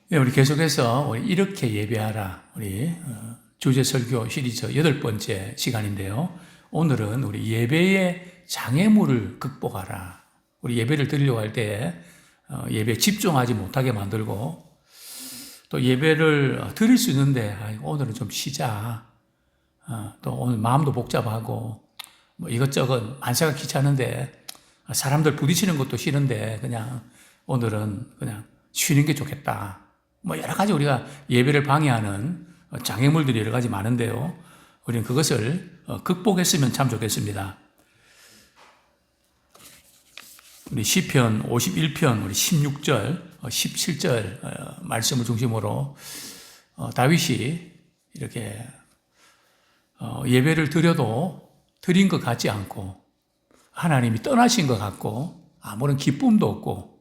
네, 우리 계속해서 우리 이렇게 예배하라. 우리 주제 설교 시리즈 8번째 시간인데요. 오늘은 우리 예배의 장애물을 극복하라. 우리 예배를 드리려고 할 때 예배에 집중하지 못하게 만들고 또 예배를 드릴 수 있는데 오늘은 좀 쉬자. 또 오늘 마음도 복잡하고 뭐 이것저것 만사가 귀찮은데 사람들 부딪히는 것도 싫은데 그냥 오늘은 그냥 쉬는 게 좋겠다. 뭐 여러 가지 우리가 예배를 방해하는 장애물들이 여러 가지 많은데요. 우리는 그것을 극복했으면 참 좋겠습니다. 우리 시편 51편 우리 16절, 17절 말씀을 중심으로 다윗이 이렇게 예배를 드려도 드린 것 같지 않고 하나님이 떠나신 것 같고 아무런 기쁨도 없고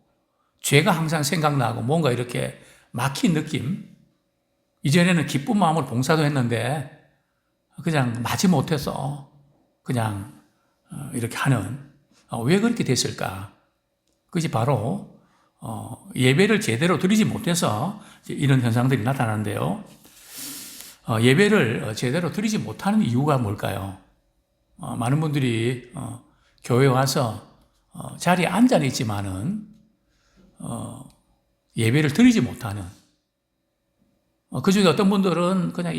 죄가 항상 생각나고 뭔가 이렇게 막힌 느낌. 이전에는 기쁜 마음으로 봉사도 했는데 그냥 마지못해서 그냥 이렇게 하는 왜 그렇게 됐을까? 그것이 바로 예배를 제대로 드리지 못해서 이런 현상들이 나타나는데요. 예배를 제대로 드리지 못하는 이유가 뭘까요? 많은 분들이 교회에 와서 자리에 앉아 있지만은 예배를 드리지 못하는 그 중에 어떤 분들은 그냥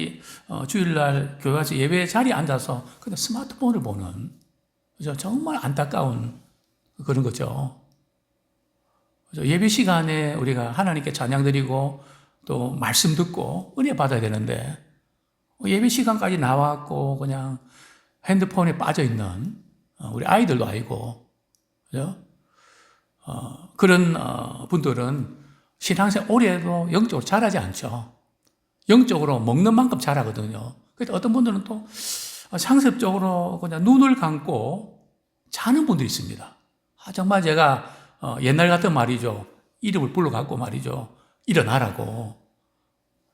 주일날 교회 와서 예배 자리에 앉아서 그냥 스마트폰을 보는 그죠? 정말 안타까운 그런 거죠. 그죠? 예배 시간에 우리가 하나님께 찬양 드리고 또 말씀 듣고 은혜 받아야 되는데 예배 시간까지 나왔고 그냥 핸드폰에 빠져 있는 우리 아이들도 아니고 그죠? 그런 분들은 신앙생활 오래 해도 영적으로 자라지 않죠. 영적으로 먹는 만큼 자라거든요. 그래서 어떤 분들은 또 상습적으로 그냥 눈을 감고 자는 분들이 있습니다. 정말 제가 옛날 같은 말이죠. 이름을 불러갖고 말이죠. 일어나라고.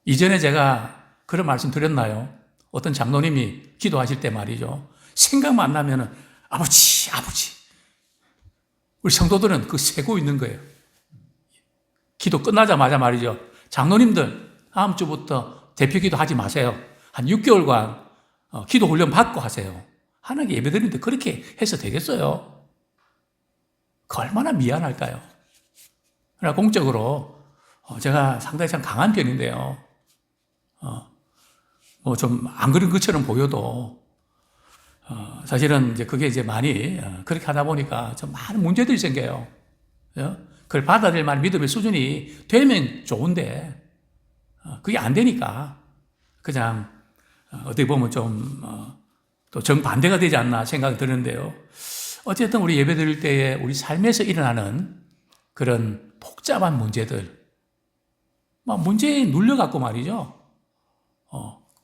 이전에 제가 그런 말씀 드렸나요? 어떤 장로님이 기도하실 때 말이죠. 생각만 나면은 아버지. 우리 성도들은 그 세고 있는 거예요. 기도 끝나자마자 말이죠. 장로님들 다음 주부터 대표 기도 하지 마세요. 한 6개월간 기도 훈련 받고 하세요. 하나님께 예배 드리는데 그렇게 해서 되겠어요? 그 얼마나 미안할까요? 그러나 공적으로 제가 상당히 참 강한 편인데요. 뭐 좀 안 그런 것처럼 보여도 사실은 이제 그게 이제 많이 그렇게 하다 보니까 좀 많은 문제들이 생겨요. 그걸 받아들일 만한 믿음의 수준이 되면 좋은데 그게 안 되니까 그냥 어떻게 보면 좀 또 정반대가 되지 않나 생각이 드는데요. 어쨌든 우리 예배 드릴 때에 우리 삶에서 일어나는 그런 복잡한 문제들, 막 문제에 눌려갖고 말이죠.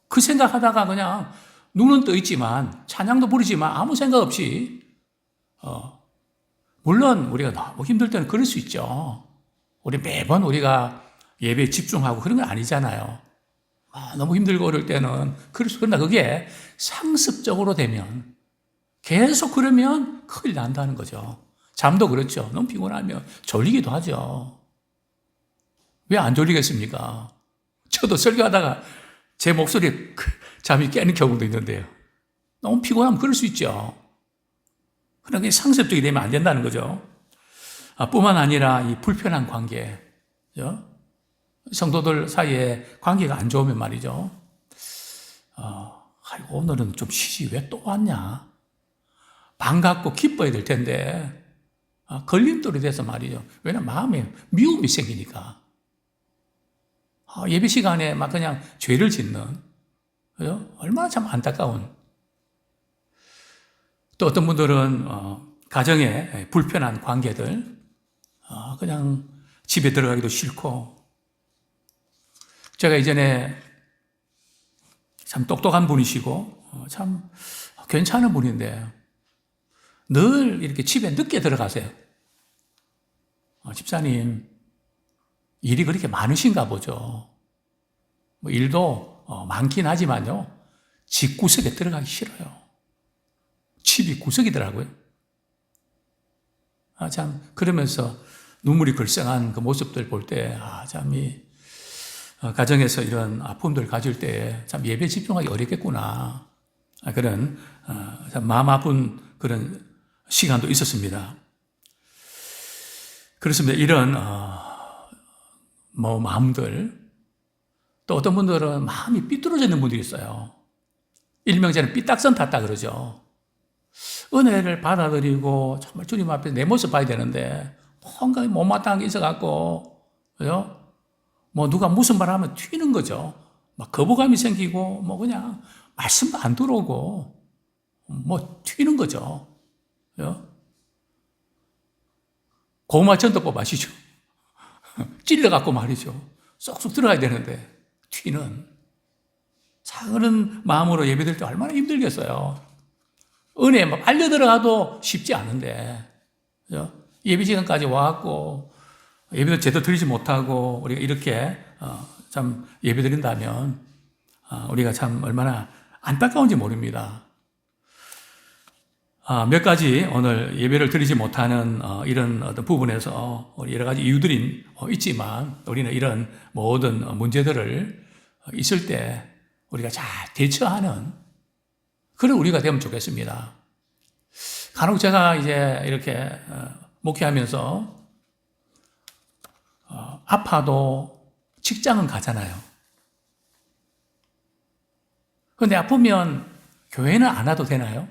그 생각하다가 그냥 눈은 떠 있지만 찬양도 부르지만 아무 생각 없이 물론 우리가 너무 힘들 때는 그럴 수 있죠. 우리 매번 우리가 예배에 집중하고 그런 건 아니잖아요. 너무 힘들고 어려울 때는 그러나 그게 상습적으로 되면 계속 그러면 큰일 난다는 거죠. 잠도 그렇죠. 너무 피곤하면 졸리기도 하죠. 왜 안 졸리겠습니까? 저도 설교하다가 제 목소리에 잠이 깨는 경우도 있는데요. 너무 피곤하면 그럴 수 있죠. 그러나 그게 상습적이 되면 안 된다는 거죠. 뿐만 아니라 이 불편한 관계, 그죠? 성도들 사이에 관계가 안 좋으면 말이죠. 아이고, 오늘은 좀 쉬지. 왜 또 왔냐? 반갑고 기뻐야 될 텐데, 걸림돌이 돼서 말이죠. 왜냐면 마음에 미움이 생기니까. 예배 시간에 막 그냥 죄를 짓는, 그죠? 얼마나 참 안타까운. 또 어떤 분들은, 가정에 불편한 관계들, 그냥 집에 들어가기도 싫고, 제가 이전에 참 똑똑한 분이시고 참 괜찮은 분인데 늘 이렇게 집에 늦게 들어가세요. 집사님 일이 그렇게 많으신가 보죠. 뭐 일도 많긴 하지만요. 집 구석에 들어가기 싫어요. 집이 구석이더라고요. 참 그러면서 눈물이 글썽한 그 모습들 볼 때 참 가정에서 이런 아픔들 가질 때 참 예배 집중하기 어렵겠구나. 그런 참 마음 아픈 그런 시간도 있었습니다. 그렇습니다. 이런 마음들, 또 어떤 분들은 마음이 삐뚤어져 있는 분들이 있어요. 일명제는 삐딱선 탔다 그러죠. 은혜를 받아들이고 정말 주님 앞에 내 모습 봐야 되는데 뭔가 못마땅한 게 있어갖고, 그죠? 누가 무슨 말 하면 튀는 거죠. 막 거부감이 생기고, 그냥 말씀도 안 들어오고, 튀는 거죠. 그죠? 고구마 전도법 아시죠? 찔러갖고 말이죠. 쏙쏙 들어가야 되는데, 튀는. 작은 마음으로 예배드릴 때 얼마나 힘들겠어요. 은혜 막 빨려 들어가도 쉽지 않은데, 그죠? 예배 시간까지 와갖고, 예배도 제대로 드리지 못하고, 우리가 이렇게, 참 예배 드린다면, 우리가 참 얼마나 안타까운지 모릅니다. 몇 가지 오늘 예배를 드리지 못하는 이런 어떤 부분에서 여러 가지 이유들이 있지만, 우리는 이런 모든 문제들을 있을 때 우리가 잘 대처하는 그런 우리가 되면 좋겠습니다. 간혹 제가 이제 이렇게 목회하면서 아파도 직장은 가잖아요. 그런데 아프면 교회는 안 와도 되나요?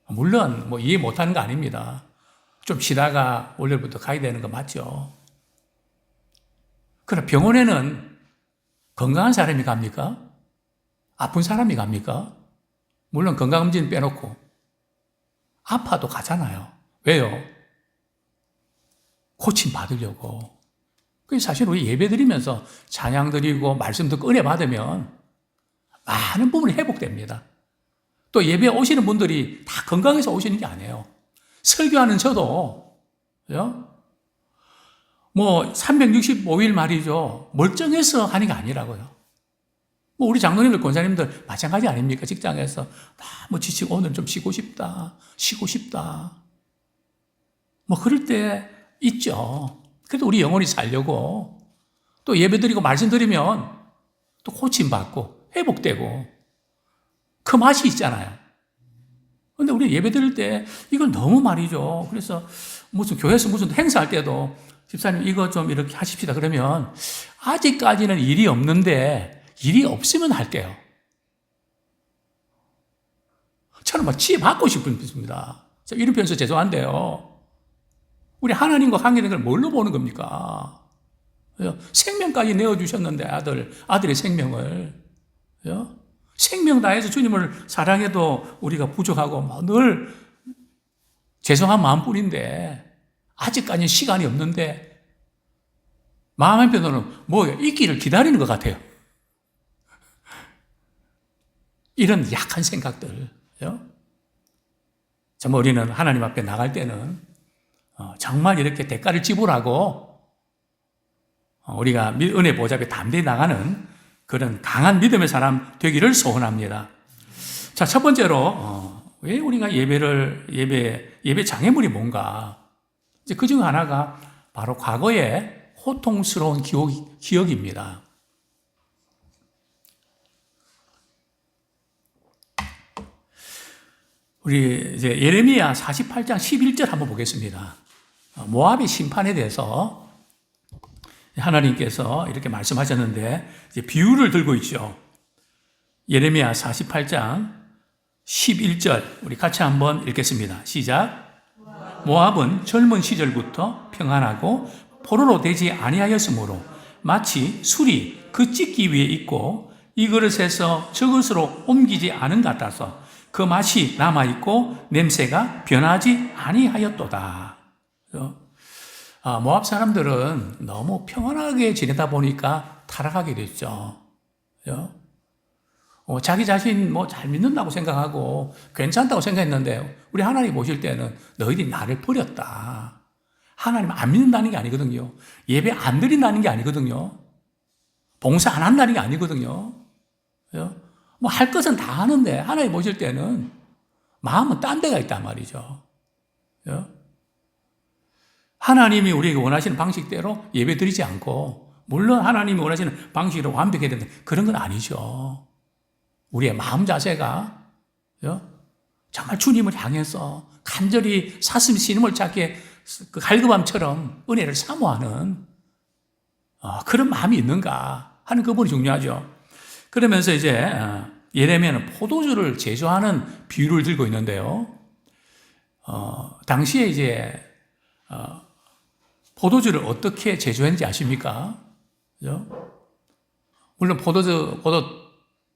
물론 이해 못하는 거 아닙니다. 좀 쉬다가 월요일부터 가야 되는 거 맞죠? 그러나 병원에는 건강한 사람이 갑니까? 아픈 사람이 갑니까? 물론 건강검진 빼놓고 아파도 가잖아요. 왜요? 고침 받으려고. 그래서 사실 우리 예배 드리면서 찬양 드리고 말씀 듣고 은혜 받으면 많은 부분이 회복됩니다. 또 예배에 오시는 분들이 다 건강해서 오시는 게 아니에요. 설교하는 저도, 그죠? 365일 말이죠. 멀쩡해서 하는 게 아니라고요. 우리 장로님들, 권사님들 마찬가지 아닙니까? 직장에서 너무 지치고 오늘 좀 쉬고 싶다. 그럴 때 있죠. 그래도 우리 영혼이 살려고 또 예배드리고 말씀드리면 또 고침받고 회복되고 그 맛이 있잖아요. 근데 우리 예배드릴 때 이걸 너무 말이죠. 그래서 무슨 교회에서 무슨 행사할 때도 집사님 이거 좀 이렇게 하십시다 그러면 아직까지는 일이 없는데 일이 없으면 할게요. 저는 막 치해받고 싶은 분입니다. 이런 표현서 죄송한데요. 우리 하나님과 관계된 걸 뭘로 보는 겁니까? 생명까지 내어주셨는데 아들의 생명을. 생명 다해서 주님을 사랑해도 우리가 부족하고 늘 죄송한 마음뿐인데 아직까지는 시간이 없는데 마음 한편으로는 있기를 기다리는 것 같아요. 이런 약한 생각들. 정말 우리는 하나님 앞에 나갈 때는 정말 이렇게 대가를 지불하고 우리가 은혜 보좌에 담대히 나가는 그런 강한 믿음의 사람 되기를 소원합니다. 자, 첫 번째로 왜 우리가 예배 장애물이 뭔가? 이제 그 중 하나가 바로 과거의 호통스러운 기억입니다. 우리 이제 예레미야 48장 11절 한번 보겠습니다. 모압의 심판에 대해서 하나님께서 이렇게 말씀하셨는데 이제 비유를 들고 있죠. 예레미야 48장 11절 우리 같이 한번 읽겠습니다. 시작. 모압은 젊은 시절부터 평안하고 포로로 되지 아니하였으므로 마치 술이 그 찢기 위에 있고 이 그릇에서 저 그릇으로 옮기지 않은 것 같아서 그 맛이 남아있고 냄새가 변하지 아니하였도다. 모압 사람들은 너무 평안하게 지내다 보니까 타락하게 됐죠. 자기 자신 잘 믿는다고 생각하고 괜찮다고 생각했는데 우리 하나님 보실 때는 너희들이 나를 버렸다. 하나님 안 믿는다는 게 아니거든요. 예배 안 드린다는 게 아니거든요. 봉사 안 한다는 게 아니거든요. 할 것은 다 하는데 하나님 보실 때는 마음은 딴 데가 있단 말이죠. 하나님이 우리에게 원하시는 방식대로 예배 드리지 않고 물론 하나님이 원하시는 방식으로 완벽해야 된다. 그런 건 아니죠. 우리의 마음 자세가 정말 주님을 향해서 간절히 사슴 신임을 찾게 그 갈급함처럼 은혜를 사모하는 그런 마음이 있는가 하는 그 부분이 중요하죠. 그러면서 이제 예레미야는 포도주를 제조하는 비유를 들고 있는데요. 당시에 이제 포도주를 어떻게 제조했는지 아십니까? 그죠? 물론 포도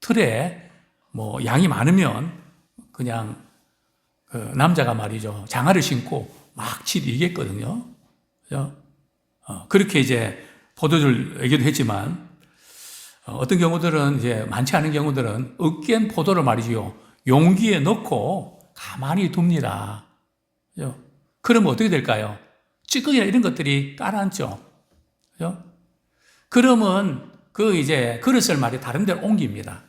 틀에 뭐 양이 많으면 그냥 그 남자가 말이죠. 장화를 신고 막 지리겠거든요. 그죠? 그렇게 이제 포도주를 얘기도 했지만, 어떤 경우들은 이제 많지 않은 경우들은 으깬 포도를 말이죠. 용기에 넣고 가만히 둡니다. 그죠? 그러면 어떻게 될까요? 찌꺼기나 이런 것들이 깔아앉죠. 그죠? 그러면 그 이제 그릇을 말이 다른 데로 옮깁니다.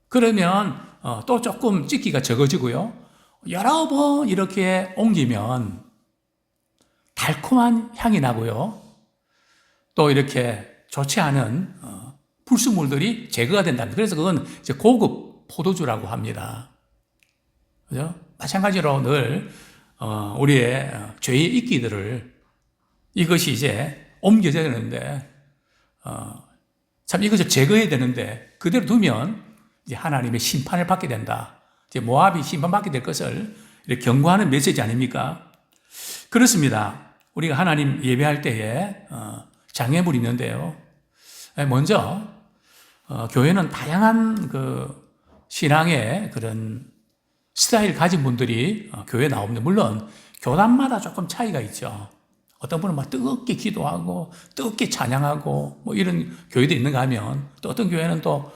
그러면 또 조금 찌기가 적어지고요. 여러 번 이렇게 옮기면 달콤한 향이 나고요. 또 이렇게 좋지 않은 불순물들이 제거가 된답니다. 그래서 그건 이제 고급 포도주라고 합니다. 그죠? 마찬가지로 늘 우리의 죄의 이끼들을 이것이 이제 옮겨져야 되는데 참 이것을 제거해야 되는데 그대로 두면 이제 하나님의 심판을 받게 된다. 이제 모압이 심판받게 될 것을 이렇게 경고하는 메시지 아닙니까? 그렇습니다. 우리가 하나님 예배할 때에 장애물이 있는데요. 먼저 교회는 다양한 그 신앙의 그런 스타일 가진 분들이 교회에 나오는데, 물론 교단마다 조금 차이가 있죠. 어떤 분은 막 뜨겁게 기도하고 뜨겁게 찬양하고 뭐 이런 교회도 있는가 하면, 또 어떤 교회는 또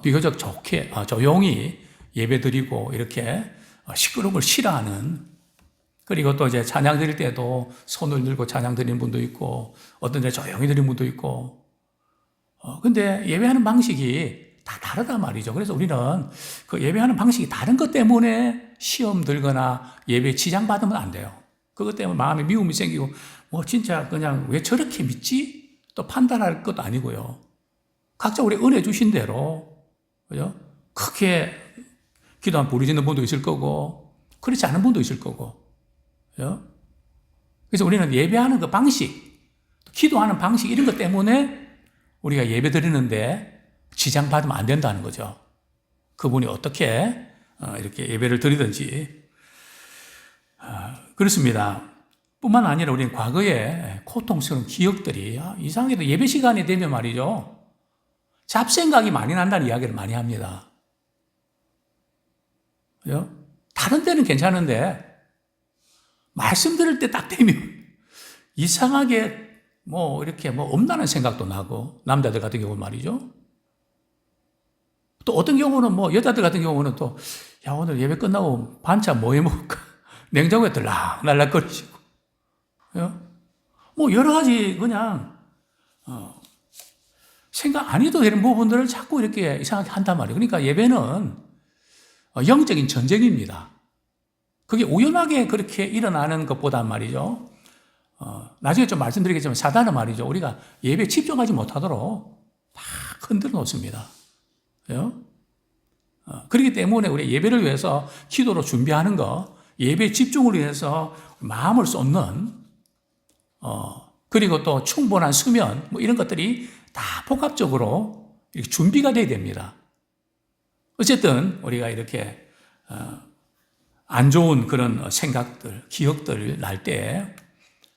비교적 좋게 조용히 예배드리고 이렇게 시끄러운 걸 싫어하는, 그리고 또 이제 찬양 드릴 때도 손을 들고 찬양 드리는 분도 있고 어떤 데 조용히 드리는 분도 있고, 근데 예배하는 방식이 다 다르단 말이죠. 그래서 우리는 그 예배하는 방식이 다른 것 때문에 시험 들거나 예배에 지장받으면 안 돼요. 그것 때문에 마음에 미움이 생기고 뭐 진짜 그냥 왜 저렇게 믿지? 또 판단할 것도 아니고요. 각자 우리 은혜 주신 대로, 그죠? 크게 기도한 부르짖는 분도 있을 거고 그렇지 않은 분도 있을 거고, 그죠? 그래서 우리는 예배하는 그 방식, 기도하는 방식 이런 것 때문에 우리가 예배 드리는데 지장받으면 안 된다는 거죠. 그분이 어떻게 이렇게 예배를 드리든지. 그렇습니다. 뿐만 아니라 우리는 과거에 고통스러운 기억들이 이상하게도 예배 시간이 되면 말이죠. 잡생각이 많이 난다는 이야기를 많이 합니다. 그죠? 다른 때는 괜찮은데 말씀 들을 때 딱 되면 이상하게 뭐 이렇게 뭐 없나는 생각도 나고, 남자들 같은 경우는 말이죠. 또 어떤 경우는 뭐 여자들 같은 경우는 또 야, 오늘 예배 끝나고 반찬 뭐 해 먹을까? 냉장고에 들락날락거리시고, 뭐 여러 가지 그냥 생각 안 해도 되는 부분들을 자꾸 이렇게 이상하게 한단 말이에요. 그러니까 예배는 영적인 전쟁입니다. 그게 우연하게 그렇게 일어나는 것보단 말이죠. 나중에 좀 말씀드리겠지만 사단은 말이죠. 우리가 예배에 집중하지 못하도록 막 흔들어 놓습니다. 그렇기 때문에 우리 예배를 위해서 기도로 준비하는 거, 예배 집중을 위해서 마음을 쏟는, 그리고 또 충분한 수면, 뭐 이런 것들이 다 복합적으로 이렇게 준비가 돼야 됩니다. 어쨌든 우리가 이렇게 안 좋은 그런 생각들, 기억들 날 때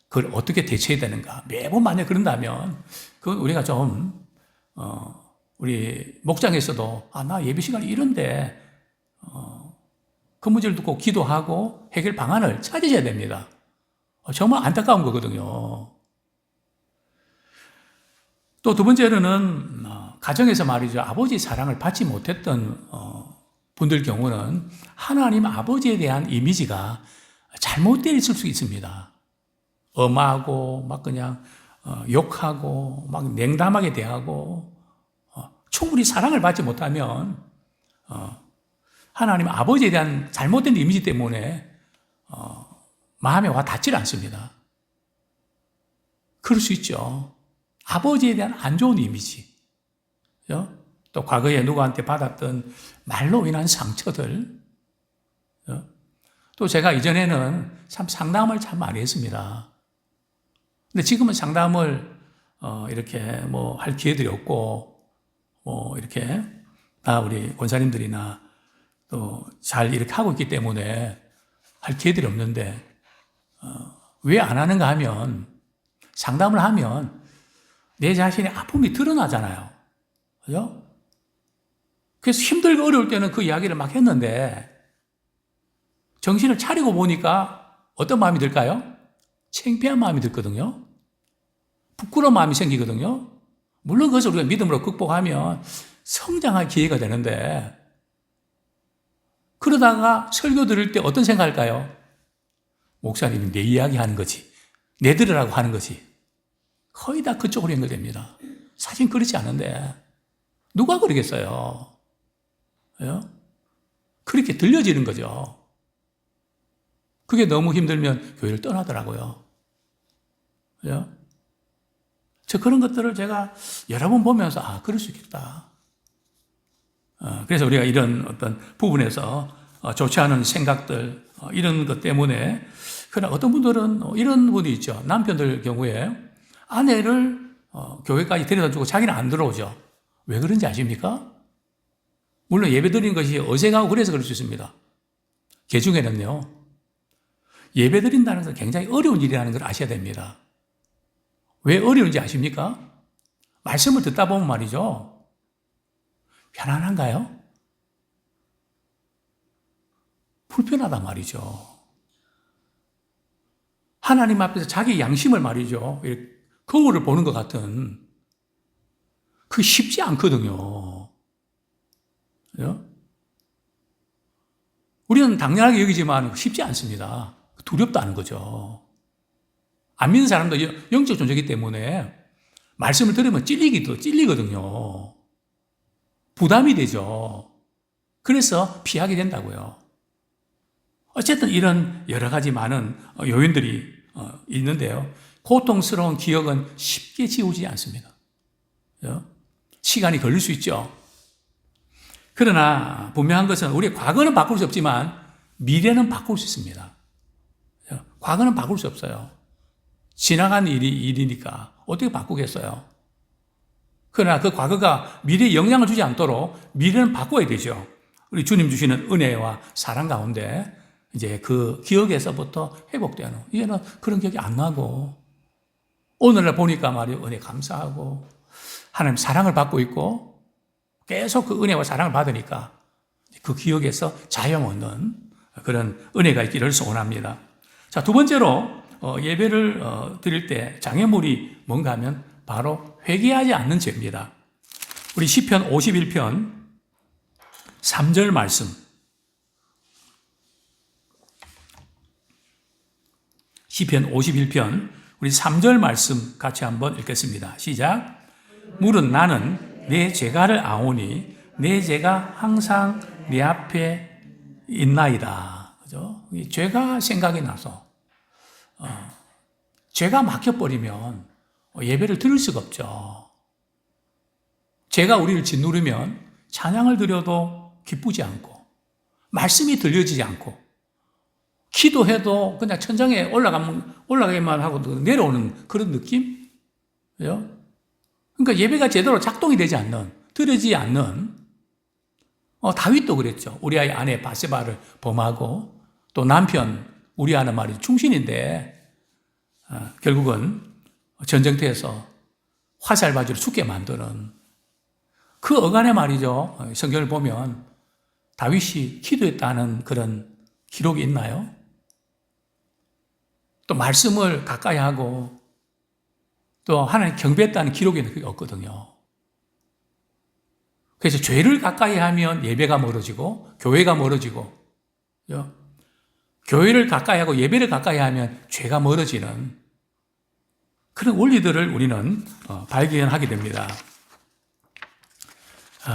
그걸 어떻게 대처해야 되는가. 매번 만약 그런다면 그건 우리가 좀 우리 목장에서도 나 예배 시간이 이런데 그 문제를 듣고 기도하고 해결 방안을 찾으셔야 됩니다. 정말 안타까운 거거든요. 또 두 번째로는 가정에서 말이죠. 아버지의 사랑을 받지 못했던 분들 경우는 하나님 아버지에 대한 이미지가 잘못되어 있을 수 있습니다. 엄하고 막 그냥 욕하고 막 냉담하게 대하고 충분히 사랑을 받지 못하면 하나님 아버지에 대한 잘못된 이미지 때문에 마음에 와 닿질 않습니다. 그럴 수 있죠. 아버지에 대한 안 좋은 이미지, 또 과거에 누구한테 받았던 말로 인한 상처들, 또 제가 이전에는 참 상담을 참 많이 했습니다. 근데 지금은 상담을 이렇게 뭐 할 기회들이 없고, 뭐 이렇게 우리 권사님들이나 또 잘 이렇게 하고 있기 때문에 할 기회들이 없는데, 왜 안 하는가 하면, 상담을 하면 내 자신의 아픔이 드러나잖아요. 그죠? 그래서 힘들고 어려울 때는 그 이야기를 막 했는데, 정신을 차리고 보니까 어떤 마음이 들까요? 창피한 마음이 들거든요. 부끄러운 마음이 생기거든요. 물론 그것을 우리가 믿음으로 극복하면 성장할 기회가 되는데, 그러다가 설교 들을 때 어떤 생각할까요? 목사님이 내 이야기 하는 거지, 내 들으라고 하는 거지. 거의 다 그쪽으로 연결됩니다. 사실 그렇지 않은데 누가 그러겠어요? 그렇게 들려지는 거죠. 그게 너무 힘들면 교회를 떠나더라고요. 저 그런 것들을 제가 여러 번 보면서 그럴 수 있겠다. 그래서 우리가 이런 어떤 부분에서 좋지 않은 생각들, 이런 것 때문에, 그러나 어떤 분들은 이런 분이 있죠. 남편들 경우에 아내를 교회까지 데려다 주고 자기는 안 들어오죠. 왜 그런지 아십니까? 물론 예배 드리는 것이 어색하고 그래서 그럴 수 있습니다. 그 중에는요, 예배 드린다는 것은 굉장히 어려운 일이라는 걸 아셔야 됩니다. 왜 어려운지 아십니까? 말씀을 듣다 보면 말이죠. 편안한가요? 불편하단 말이죠. 하나님 앞에서 자기 양심을 말이죠. 거울을 보는 것 같은, 그게 쉽지 않거든요. 우리는 당연하게 여기지만 쉽지 않습니다. 두렵다는 거죠. 안 믿는 사람도 영적 존재이기 때문에 말씀을 들으면 찔리거든요. 부담이 되죠. 그래서 피하게 된다고요. 어쨌든 이런 여러 가지 많은 요인들이 있는데요. 고통스러운 기억은 쉽게 지우지 않습니다. 시간이 걸릴 수 있죠. 그러나 분명한 것은 우리의 과거는 바꿀 수 없지만 미래는 바꿀 수 있습니다. 과거는 바꿀 수 없어요. 지나간 일이니까 어떻게 바꾸겠어요? 그러나 그 과거가 미래에 영향을 주지 않도록 미래는 바꿔야 되죠. 우리 주님 주시는 은혜와 사랑 가운데 이제 그 기억에서부터 회복되는, 이제는 그런 기억이 안 나고, 오늘날 보니까 말이요, 은혜 감사하고, 하나님 사랑을 받고 있고, 계속 그 은혜와 사랑을 받으니까 그 기억에서 자유 얻는 그런 은혜가 있기를 소원합니다. 자, 두 번째로, 예배를 드릴 때 장애물이 뭔가 하면 바로 회개하지 않는 죄입니다. 우리 시편 51편 3절 말씀. 시편 51편 우리 3절 말씀 같이 한번 읽겠습니다. 시작. 물은 나는 내 죄가를 아오니 내 죄가 항상 내 앞에 있나이다. 그죠? 죄가 생각이 나서 죄가 막혀버리면 예배를 드릴 수가 없죠. 죄가 우리를 짓누르면 찬양을 드려도 기쁘지 않고, 말씀이 들려지지 않고, 기도해도 그냥 천장에 올라가기만 하고 내려오는 그런 느낌? 그죠? 그러니까 예배가 제대로 작동이 되지 않는, 드려지지 않는, 다윗도 그랬죠. 우리아의 아내 바세바를 범하고, 또 남편 우리아는 말이죠. 충신인데, 결국은 전쟁터에서 화살바지로 죽게 만드는 그 어간에 말이죠. 성경을 보면 다윗이 기도했다는 그런 기록이 있나요? 또 말씀을 가까이 하고 또 하나님 경배했다는 기록이 그게 없거든요. 그래서 죄를 가까이 하면 예배가 멀어지고 교회가 멀어지고, 교회를 가까이 하고 예배를 가까이 하면 죄가 멀어지는 그런 원리들을 우리는 발견하게 됩니다.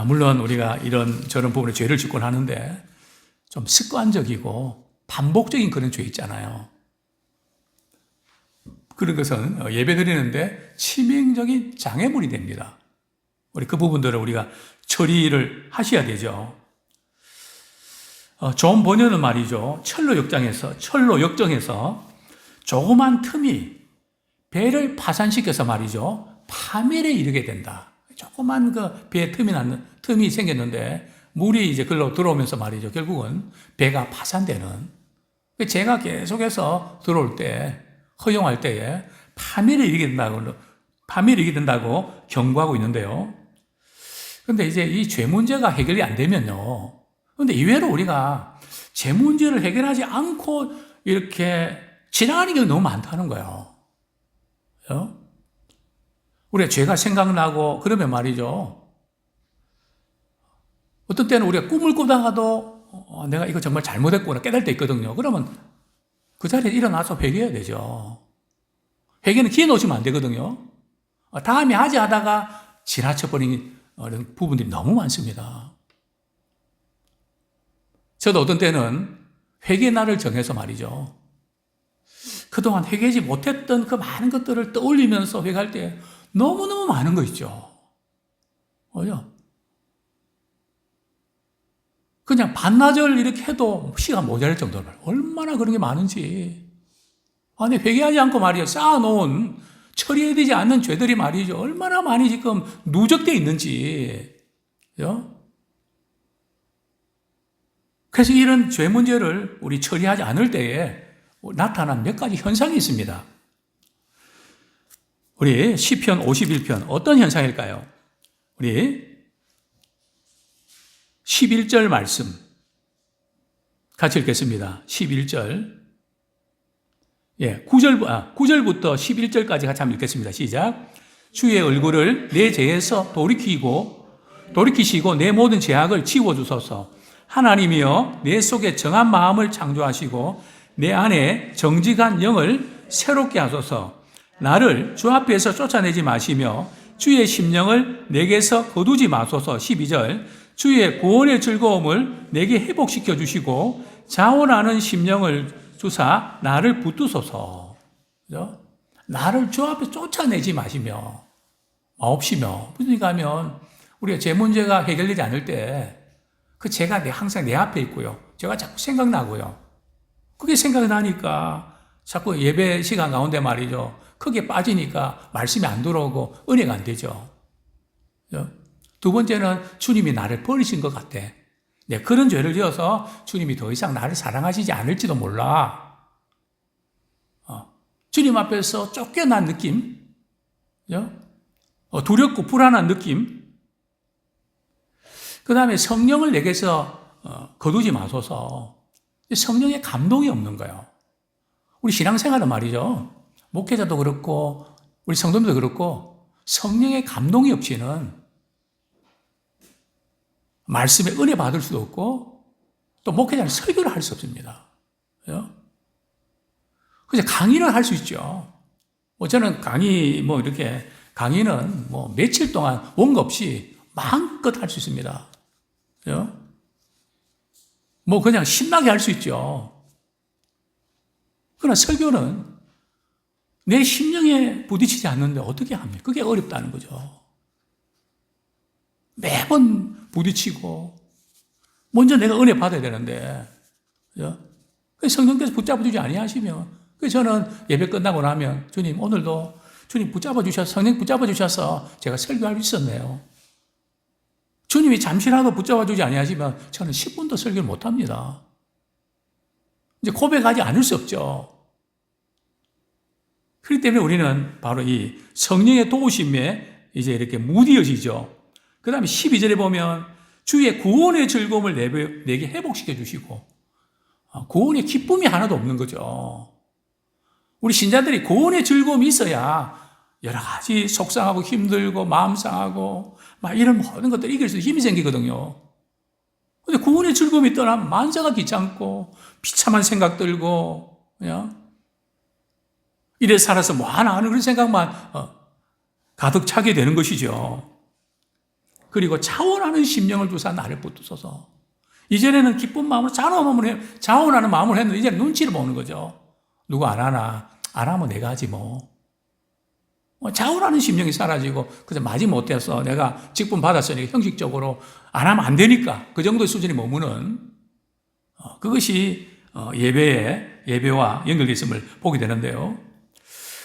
물론 우리가 저런 부분에 죄를 짓곤 하는데 좀 습관적이고 반복적인 그런 죄 있잖아요. 그런 것은 예배 드리는데 치명적인 장애물이 됩니다. 우리 그 부분들을 우리가 처리를 하셔야 되죠. 존 번연은 말이죠. 철로 역정에서 조그만 틈이 배를 파산시켜서 말이죠. 파멸에 이르게 된다. 조그만 그 배에 틈이 생겼는데 물이 이제 글로 들어오면서 말이죠. 결국은 배가 파산되는. 제가 계속해서 들어올 때, 허용할 때에 파멸에 이르게 된다고 경고하고 있는데요. 근데 이제 이 죄 문제가 해결이 안 되면요. 근데 이외로 우리가 죄 문제를 해결하지 않고 이렇게 지나가는 게 너무 많다는 거예요. 우리가 죄가 생각나고 그러면 말이죠. 어떤 때는 우리가 꿈을 꾸다가도 내가 이거 정말 잘못했구나 깨달을 때 있거든요. 그러면 그 자리에 일어나서 회개해야 되죠. 회개는 기회 놓치면 안 되거든요. 다음에 하지 하다가 지나쳐버린 부분들이 너무 많습니다. 저도 어떤 때는 회개 날을 정해서 말이죠. 그동안 회개하지 못했던 그 많은 것들을 떠올리면서 회개할 때 너무너무 많은 거 있죠. 그냥 반나절 이렇게 해도 시간 모자랄 정도로 얼마나 그런 게 많은지. 아니, 회개하지 않고 말이죠. 쌓아놓은 처리해야 되지 않는 죄들이 말이죠. 얼마나 많이 지금 누적되어 있는지. 그래서 이런 죄 문제를 우리 처리하지 않을 때에 나타난 몇 가지 현상이 있습니다. 우리 시편 51편 어떤 현상일까요? 우리 11절 말씀 같이 읽겠습니다. 11절 9절부터 11절까지 같이 한번 읽겠습니다. 시작. 주의 얼굴을 내 죄에서 돌이키시고 내 모든 죄악을 지워주소서. 하나님이여 내 속에 정한 마음을 창조하시고 내 안에 정직한 영을 새롭게 하소서. 나를 주 앞에서 쫓아내지 마시며 주의 심령을 내게서 거두지 마소서. 12절 주의 구원의 즐거움을 내게 회복시켜 주시고 자원하는 심령을 주사 나를 붙드소서. 나를 주 앞에 쫓아내지 마시며 없이며 무슨 얘기가 하면 우리가 죄 문제가 해결되지 않을 때 그 죄가 항상 내 앞에 있고요. 제가 자꾸 생각나고요. 그게 생각나니까 자꾸 예배 시간 가운데 말이죠. 거기에 빠지니까 말씀이 안 들어오고 은혜가 안 되죠. 두 번째는 주님이 나를 버리신 것 같아. 그런 죄를 지어서 주님이 더 이상 나를 사랑하시지 않을지도 몰라. 주님 앞에서 쫓겨난 느낌, 두렵고 불안한 느낌, 그 다음에 성령을 내게서 거두지 마소서. 성령의 감동이 없는 거예요. 우리 신앙생활은 말이죠. 목회자도 그렇고 우리 성도님도 그렇고 성령의 감동이 없이는 말씀에 은혜 받을 수도 없고 또 목회자는 설교를 할 수 없습니다. 그래서 강의를 할 수 있죠. 저는 강의는 며칠 동안 원고 없이 마음껏 할 수 있습니다. 그냥 신나게 할 수 있죠. 그러나 설교는 내 심령에 부딪히지 않는데 어떻게 합니까? 그게 어렵다는 거죠. 매번 부딪히고 먼저 내가 은혜 받아야 되는데 성령께서 붙잡아주지 아니하시면 저는 예배 끝나고 나면 주님 오늘도 주님 성령 붙잡아주셔서 제가 설교할 수 있었네요. 주님이 잠시라도 붙잡아주지 아니하시면 저는 10분도 설교를 못합니다. 이제 고백하지 않을 수 없죠. 그렇기 때문에 우리는 바로 이 성령의 도우심에 이제 이렇게 무디어지죠. 그 다음에 12절에 보면 주의 구원의 즐거움을 내게 회복시켜 주시고 구원의 기쁨이 하나도 없는 거죠. 우리 신자들이 구원의 즐거움이 있어야 여러 가지 속상하고 힘들고 마음 상하고 이런 모든 것들을 이길 수 있는 힘이 생기거든요. 근데 구원의 즐거움이 떠나면 만사가 귀찮고 비참한 생각 들고 이래 살아서 하나 하는 그런 생각만 가득 차게 되는 것이죠. 그리고 자원하는 심령을 주사 나를 붙드소서. 이전에는 기쁜 마음으로 자원하는 마음을 했는데 이제 눈치를 보는 거죠. 누구 안 하나? 안 하면 내가 하지 뭐. 자원하는 심령이 사라지고, 그래서 마지 못해서 내가 직분 받았으니까 형식적으로 안 하면 안 되니까 그 정도의 수준이 머무는 그것이 예배와 연결되어 있음을 보게 되는데요.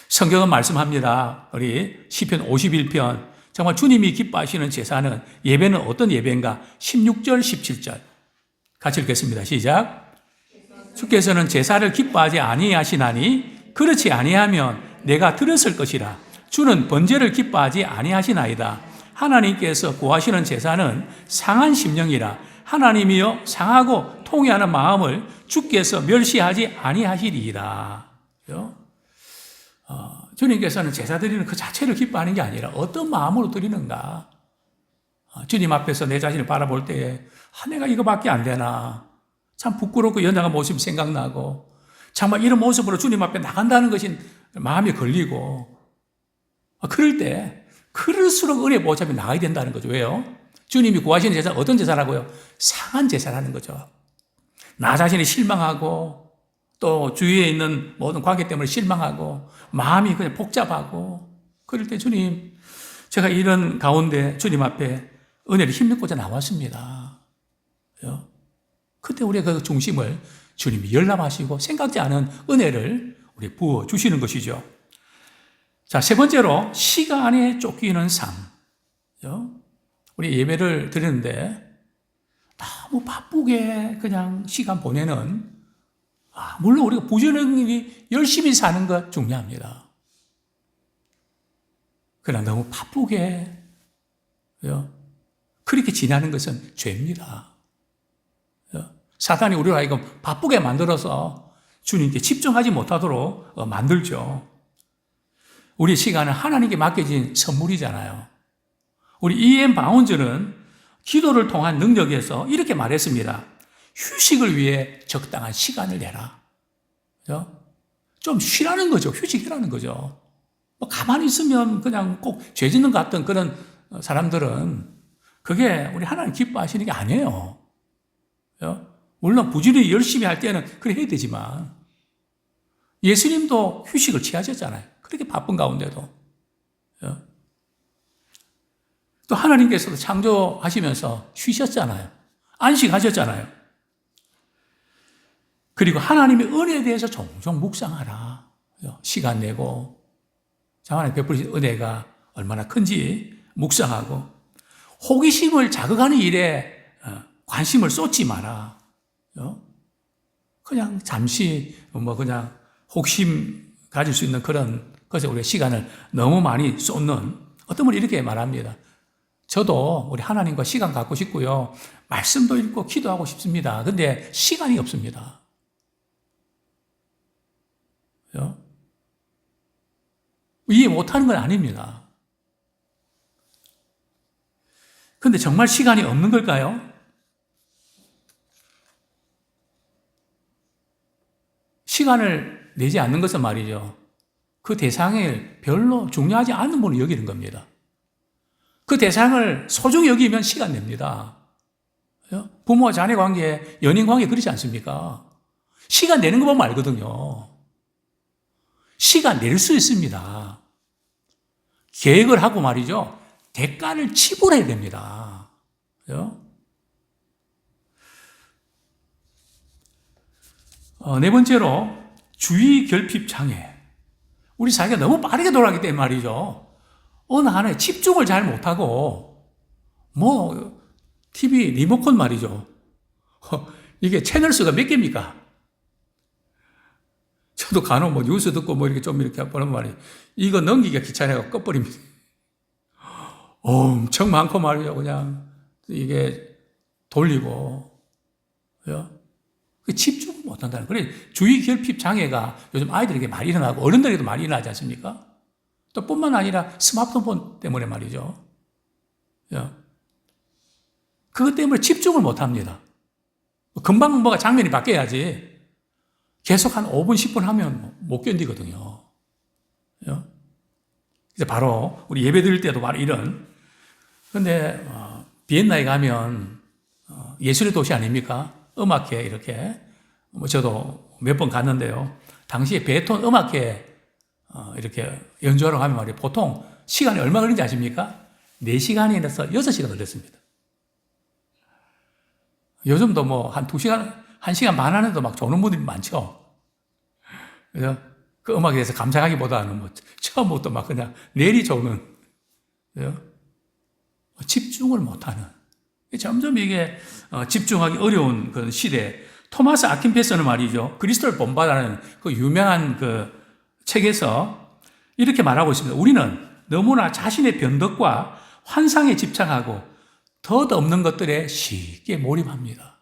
성경은 말씀합니다. 우리 시편 51편 정말 주님이 기뻐하시는 제사는 예배는 어떤 예배인가? 16절, 17절 같이 읽겠습니다. 시작. 주께서는 제사를 기뻐하지 아니하시나니 그렇지 아니하면 내가 들었을 것이라. 주는 번제를 기뻐하지 아니하시나이다. 하나님께서 구하시는 제사는 상한 심령이라. 하나님이여 상하고 통회하는 마음을 주께서 멸시하지 아니하시리이다. 주님께서는 제사 드리는 그 자체를 기뻐하는 게 아니라 어떤 마음으로 드리는가. 주님 앞에서 내 자신을 바라볼 때에 내가 이거밖에 안 되나. 참 부끄럽고 연약한 모습이 생각나고 정말 이런 모습으로 주님 앞에 나간다는 것이 마음에 걸리고 그럴 때 그럴수록 은혜 보좌에 나가야 된다는 거죠. 왜요? 주님이 구하시는 제사는 어떤 제사라고요? 상한 제사라는 거죠. 나 자신이 실망하고 또 주위에 있는 모든 관계 때문에 실망하고 마음이 그냥 복잡하고 그럴 때 주님, 제가 이런 가운데 주님 앞에 은혜를 힘입고자 나왔습니다. 그때 우리가 그 중심을 주님이 열람하시고 생각지 않은 은혜를 우리 부어주시는 것이죠. 자, 세 번째로 시간에 쫓기는 삶. 우리 예배를 드리는데 너무 바쁘게 그냥 시간 보내는, 물론 우리가 부지런히 열심히 사는 것 중요합니다. 그러나 너무 바쁘게 그렇게 지나는 것은 죄입니다. 사탄이 우리를 하여금 바쁘게 만들어서 주님께 집중하지 못하도록 만들죠. 우리 시간은 하나님께 맡겨진 선물이잖아요. 우리 E.M. 바운즈는 기도를 통한 능력에서 이렇게 말했습니다. 휴식을 위해 적당한 시간을 내라. 좀 쉬라는 거죠. 휴식이라는 거죠. 가만히 있으면 그냥 꼭 죄 짓는 것 같은 그런 사람들은 그게 우리 하나님 기뻐하시는 게 아니에요. 물론 부지런히 열심히 할 때는 그래 해야 되지만 예수님도 휴식을 취하셨잖아요. 그렇게 바쁜 가운데도. 또 하나님께서도 창조하시면서 쉬셨잖아요. 안식하셨잖아요. 그리고 하나님의 은혜에 대해서 종종 묵상하라. 시간 내고 하나님 베푸신 은혜가 얼마나 큰지 묵상하고 호기심을 자극하는 일에 관심을 쏟지 마라. 그냥 잠시 그냥 호기심 가질 수 있는 그런 것에 우리가 시간을 너무 많이 쏟는, 어떤 분이 이렇게 말합니다. 저도 우리 하나님과 시간 갖고 싶고요. 말씀도 읽고 기도하고 싶습니다. 근데 시간이 없습니다. 이해 못하는 건 아닙니다. 근데 정말 시간이 없는 걸까요? 시간을 내지 않는 것은 말이죠. 그 대상을 별로 중요하지 않은 분을 여기는 겁니다. 그 대상을 소중히 여기면 시간 냅니다. 부모와 자녀 관계, 연인 관계 그렇지 않습니까? 시간 내는 거 보면 알거든요. 시간 낼 수 있습니다. 계획을 하고 말이죠. 대가를 지불해야 됩니다. 네 번째로 주의 결핍 장애. 우리 사회가 너무 빠르게 돌아가기 때문에 말이죠. 어느 하나에 집중을 잘 못하고 TV 리모컨 말이죠. 이게 채널 수가 몇 개입니까? 저도 간혹 뉴스 듣고 이렇게 좀 이렇게 보는 말이, 이거 넘기기가 귀찮아요. 꺼버립니다. 엄청 많고 말이죠. 그냥 이게 돌리고. 집중 못한다는. 그래, 주의 결핍 장애가 요즘 아이들에게 많이 일어나고 어른들에게도 많이 일어나지 않습니까? 또 뿐만 아니라 스마트폰 때문에 말이죠. 그것 때문에 집중을 못 합니다. 금방 장면이 바뀌어야지. 계속 한 5분, 10분 하면 못 견디거든요. 그래서 바로 우리 예배 드릴 때도 바로 이런. 근데 비엔나에 가면 예술의 도시 아닙니까? 음악회 이렇게. 저도 몇 번 갔는데요. 당시에 베톤 음악회 이렇게 연주하러 가면 말이에요. 보통 시간이 얼마 걸리는지 아십니까? 4시간에서 6시간 걸렸습니다. 요즘도 뭐 한 2시간, 1시간 반 안에도 막 조는 분들이 많죠. 그래서 그 음악에 대해서 감상하기보다는 뭐 처음부터 막 그냥 내리 조는, 집중을 못하는. 점점 이게 집중하기 어려운 그런 시대. 토마스 아킨페스는 말이죠. 그리스도를 본받아라는 그 유명한 그 책에서 이렇게 말하고 있습니다. 우리는 너무나 자신의 변덕과 환상에 집착하고 덧없는 것들에 쉽게 몰입합니다.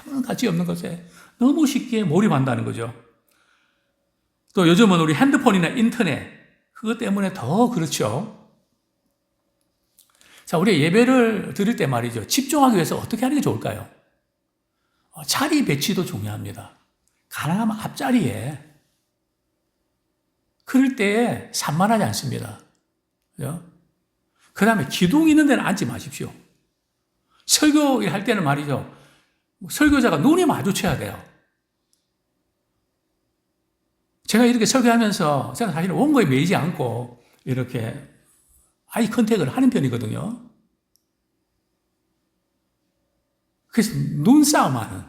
아무런 가치 없는 것에 너무 쉽게 몰입한다는 거죠. 또 요즘은 우리 핸드폰이나 인터넷, 그것 때문에 더 그렇죠. 자, 우리 예배를 드릴 때 말이죠. 집중하기 위해서 어떻게 하는 게 좋을까요? 자리 배치도 중요합니다. 가능하면 앞자리에. 그럴 때에 산만하지 않습니다. 그 다음에 기둥이 있는 데는 앉지 마십시오. 설교할 때는 말이죠. 설교자가 눈이 마주쳐야 돼요. 제가 이렇게 설교하면서 제가 사실 원고에 매이지 않고 이렇게 아이 컨택을 하는 편이거든요. 그래서 눈싸움하는,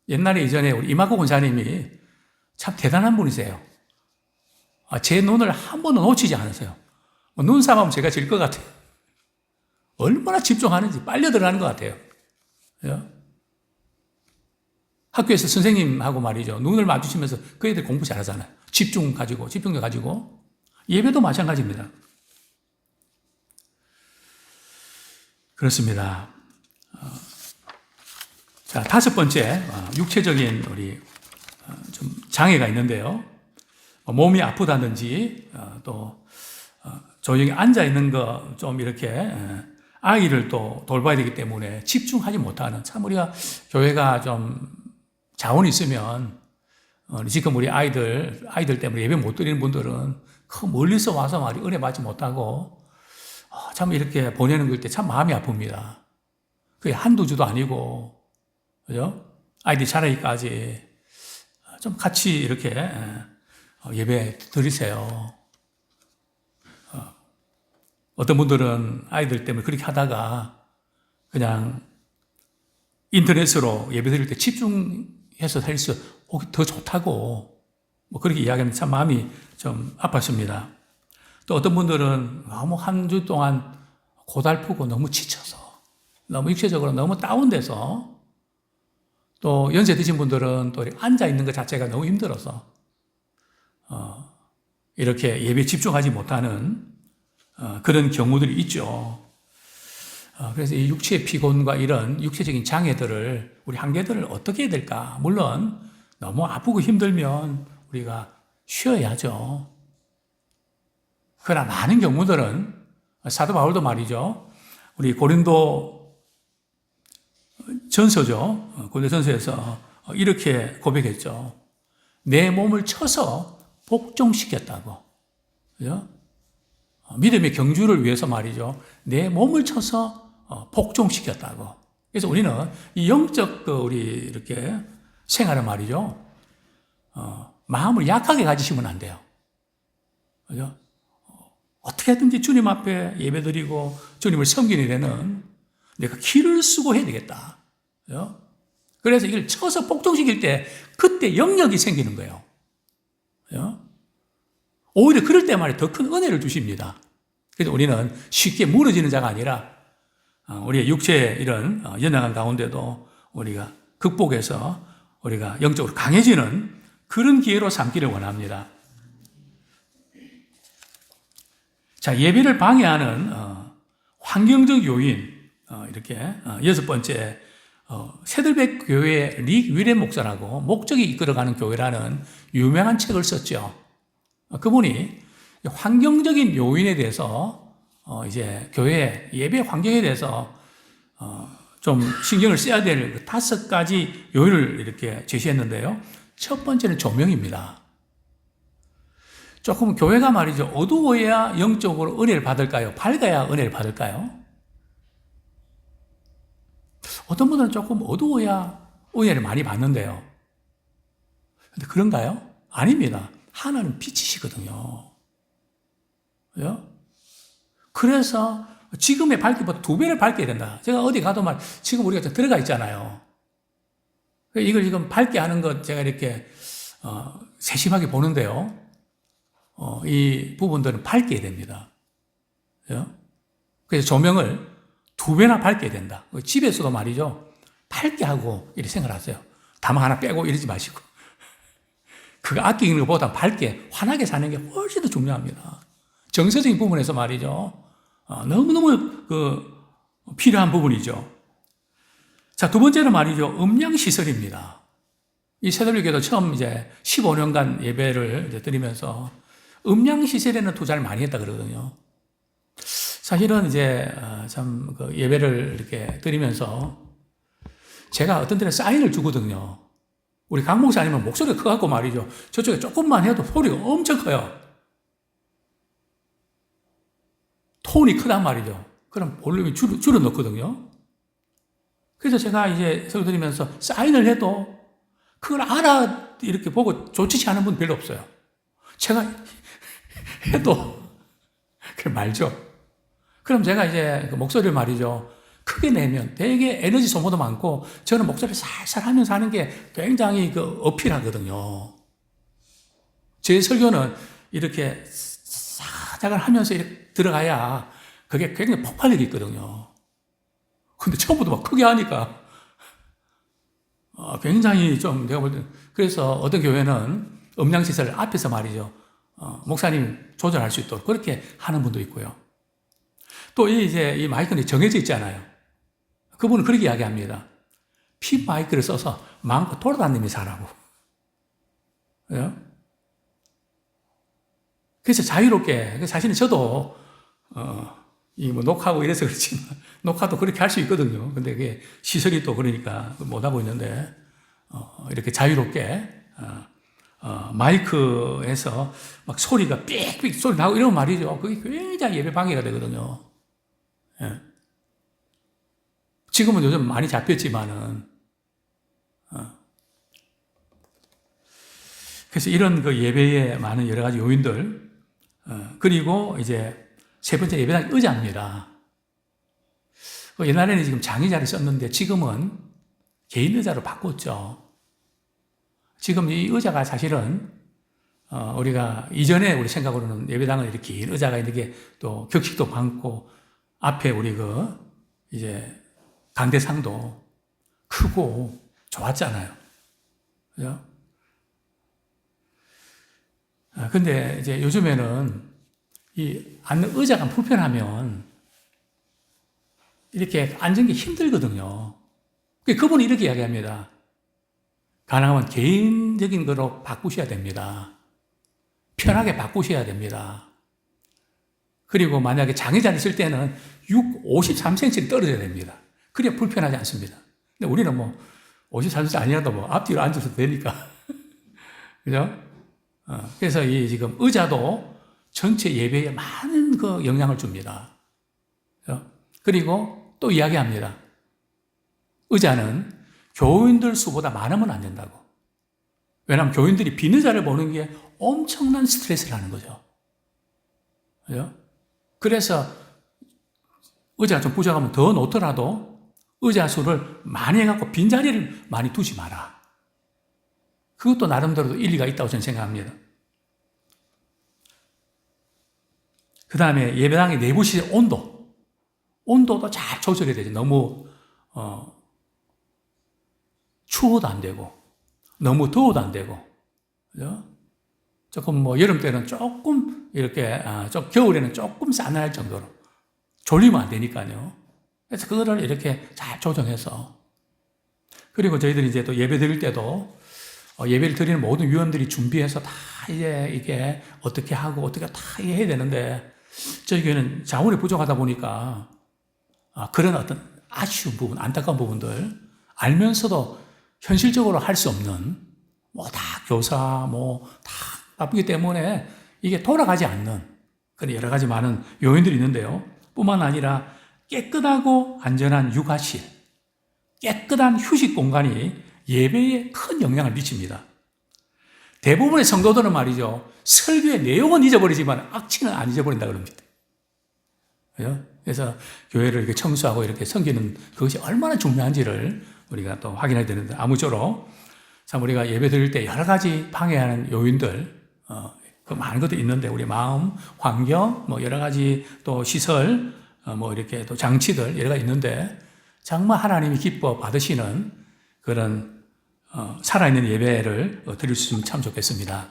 옛날에 이전에 우리 이마구 권사님이 참 대단한 분이세요. 제 눈을 한 번도 놓치지 않으세요. 눈싸움하면 제가 질 것 같아요. 얼마나 집중하는지 빨려 들어가는 것 같아요. 학교에서 선생님하고 말이죠. 눈을 마주치면서 그 애들 공부 잘하잖아요. 집중력 가지고. 예배도 마찬가지입니다. 그렇습니다. 자, 5번째, 육체적인 우리 좀 장애가 있는데요. 몸이 아프다든지, 또, 조용히 앉아있는 거 좀 이렇게, 아이를 또 돌봐야 되기 때문에 집중하지 못하는, 참 우리가 교회가 좀 자원이 있으면, 지금 우리 아이들 때문에 예배 못 드리는 분들은 그 멀리서 와서 말이 은혜 받지 못하고, 참 이렇게 보내는 걸 때 참 마음이 아픕니다. 그게 한두 주도 아니고, 그죠? 아이들이 자라기까지 좀 같이 이렇게 예배 드리세요. 어떤 분들은 아이들 때문에 그렇게 하다가 그냥 인터넷으로 예배 드릴 때 집중해서 할 수 더 좋다고 뭐 그렇게 이야기하면 참 마음이 좀 아팠습니다. 또 어떤 분들은 너무 한 주 동안 고달프고 너무 지쳐서 너무 육체적으로 너무 다운돼서 또 연세 드신 분들은 또 앉아있는 것 자체가 너무 힘들어서 이렇게 예배에 집중하지 못하는 그런 경우들이 있죠. 그래서 이 육체의 피곤과 이런 육체적인 장애들을 우리 한계들을 어떻게 해야 될까? 물론 너무 아프고 힘들면 우리가 쉬어야죠. 그러나 많은 경우들은 사도 바울도 말이죠. 우리 고린도 전서죠. 고린도 전서에서 이렇게 고백했죠. 내 몸을 쳐서 복종시켰다고. 그죠? 믿음의 경주를 위해서 말이죠. 내 몸을 쳐서 복종시켰다고. 그래서 우리는 이 영적 우리 이렇게 생활을 말이죠. 마음을 약하게 가지시면 안 돼요. 그죠? 어떻게든지 주님 앞에 예배드리고 주님을 섬기는 일에는 내가 기를 쓰고 해야 되겠다. 그죠? 그래서 이걸 쳐서 복종시킬 때 그때 영역이 생기는 거예요. 그죠? 오히려 그럴 때 말이에요. 더 큰 은혜를 주십니다. 그래서 우리는 쉽게 무너지는 자가 아니라 우리의 육체의 이런 연약한 가운데도 우리가 극복해서 우리가 영적으로 강해지는 그런 기회로 삼기를 원합니다. 자, 예배를 방해하는 환경적 요인, 이렇게 6번째, 새들백 교회 릭 위렌 목사라고 목적이 이끌어가는 교회라는 유명한 책을 썼죠. 그분이 환경적인 요인에 대해서 이제 교회 예배 환경에 대해서 좀 신경을 써야 될 5가지 요인을 이렇게 제시했는데요. 첫 번째는 조명입니다. 조금 교회가 말이죠. 어두워야 영적으로 은혜를 받을까요? 밝아야 은혜를 받을까요? 어떤 분들은 조금 어두워야 은혜를 많이 받는데요. 근데 그런가요? 아닙니다. 하나는 빛이시거든요. 그래서 지금의 밝기보다 2배를 밝게 된다. 제가 어디 가도 지금 우리가 들어가 있잖아요. 이걸 지금 밝게 하는 것 제가 이렇게 세심하게 보는데요. 이 부분들은 밝게 됩니다. 그래서 조명을 2배나 밝게 된다. 집에서도 말이죠. 밝게 하고 이렇게 생각하세요. 다만 하나 빼고 이러지 마시고. 그거 아끼는 것보다 밝게 환하게 사는 게 훨씬 더 중요합니다. 정서적인 부분에서 말이죠. 너무너무 필요한 부분이죠. 자, 두 번째는 말이죠. 음향시설입니다. 이 새돌리교도 처음 이제 15년간 예배를 이제 드리면서 음향시설에는 투자를 많이 했다 그러거든요. 사실은 이제 참 예배를 이렇게 드리면서 제가 어떤 때는 사인을 주거든요. 우리 강 목사님은 목소리가 커갖고 말이죠. 저쪽에 조금만 해도 소리가 엄청 커요. 톤이 크단 말이죠. 그럼 볼륨이 줄여 넣거든요. 그래서 제가 이제 설교 드리면서 사인을 해도 그걸 이렇게 보고 좋지 않은 분 별로 없어요. 제가 해도 그래 말죠. 그럼 제가 이제 목소리를 말이죠. 크게 내면 되게 에너지 소모도 많고 저는 목소리 살살 하면서 하는 게 굉장히 어필하거든요. 제 설교는 이렇게 사작을 하면서 이렇게 들어가야 그게 굉장히 폭발력이 있거든요. 근데 처음부터 막 크게 하니까 굉장히 좀 내가 볼 때 그래서 어떤 교회는 음량시설 앞에서 말이죠. 목사님 조절할 수 있도록 그렇게 하는 분도 있고요. 또 이제 이 마이크는 정해져 있잖아요. 그분은 그렇게 이야기합니다. 핀 마이크를 써서 마음껏 돌아다니면서 하라고. 그래서 자유롭게, 사실은 저도, 녹화하고 이래서 그렇지만, 녹화도 그렇게 할 수 있거든요. 근데 그게 시설이 또 그러니까 못하고 있는데, 이렇게 자유롭게, 마이크에서 막 소리가 삑삑 소리 나고 이런 말이죠. 그게 굉장히 예배 방해가 되거든요. 예. 지금은 요즘 많이 잡혔지만은, 그래서 이런 예배의 많은 여러 가지 요인들, 그리고 이제 세 번째 예배당 의자입니다. 옛날에는 지금 장의자를 썼는데 지금은 개인 의자로 바꿨죠. 지금 이 의자가 사실은, 우리가 이전에 우리 생각으로는 예배당은 이렇게 긴 의자가 있는 게 또 격식도 많고, 앞에 우리 이제 강대상도 크고 좋았잖아요. 그죠? 근데 이제 요즘에는 이 앉는 의자가 불편하면 이렇게 앉은 게 힘들거든요. 그분이 이렇게 이야기합니다. 가능하면 개인적인 거로 바꾸셔야 됩니다. 편하게 바꾸셔야 됩니다. 그리고 만약에 장의자를 있을 때는 53cm 떨어져야 됩니다. 그래야 불편하지 않습니다. 근데 우리는 53cm 아니라도 앞뒤로 앉아서 되니까. 그죠? 그래서 이 지금 의자도 전체 예배에 많은 영향을 줍니다. 그죠? 그리고 또 이야기합니다. 의자는 교인들 수보다 많으면 안 된다고. 왜냐하면 교인들이 빈 의자를 보는 게 엄청난 스트레스를 하는 거죠. 그죠? 그래서 의자가 좀 부족하면 더 놓더라도 의자 수를 많이 해갖고 빈자리를 많이 두지 마라. 그것도 나름대로도 일리가 있다고 저는 생각합니다. 그 다음에 예배당의 내부 시설 온도도 잘 조절해야 되죠. 너무 추워도 안 되고 너무 더워도 안 되고, 그죠? 조금 여름 때는 조금 이렇게 좀 겨울에는 조금 싸늘할 정도로 졸리면 안 되니까요. 그래서 그거를 이렇게 잘 조정해서, 그리고 저희들이 이제 또 예배 드릴 때도 예배를 드리는 모든 위원들이 준비해서 다 이제 이게 어떻게 하고 어떻게 다 해야 되는데 저희 교회는 자원이 부족하다 보니까 그런 어떤 아쉬운 부분, 안타까운 부분들 알면서도 현실적으로 할 수 없는 다 교사 다 바쁘기 때문에 이게 돌아가지 않는 그런 여러 가지 많은 요인들이 있는데요. 뿐만 아니라 깨끗하고 안전한 육아실, 깨끗한 휴식 공간이 예배에 큰 영향을 미칩니다. 대부분의 성도들은 말이죠. 설교의 내용은 잊어버리지만 악취는 안 잊어버린다 그럽니다. 그죠? 그래서 교회를 이렇게 청소하고 이렇게 섬기는 그것이 얼마나 중요한지를 우리가 또 확인해야 되는데, 아무쪼록 참 우리가 예배 드릴 때 여러 가지 방해하는 요인들, 그 많은 것도 있는데, 우리 마음, 환경, 뭐 여러 가지 또 시설, 뭐 이렇게 또 장치들 여러 가지 있는데, 정말 하나님이 기뻐 받으시는 그런 살아있는 예배를 드릴 수 있으면 참 좋겠습니다.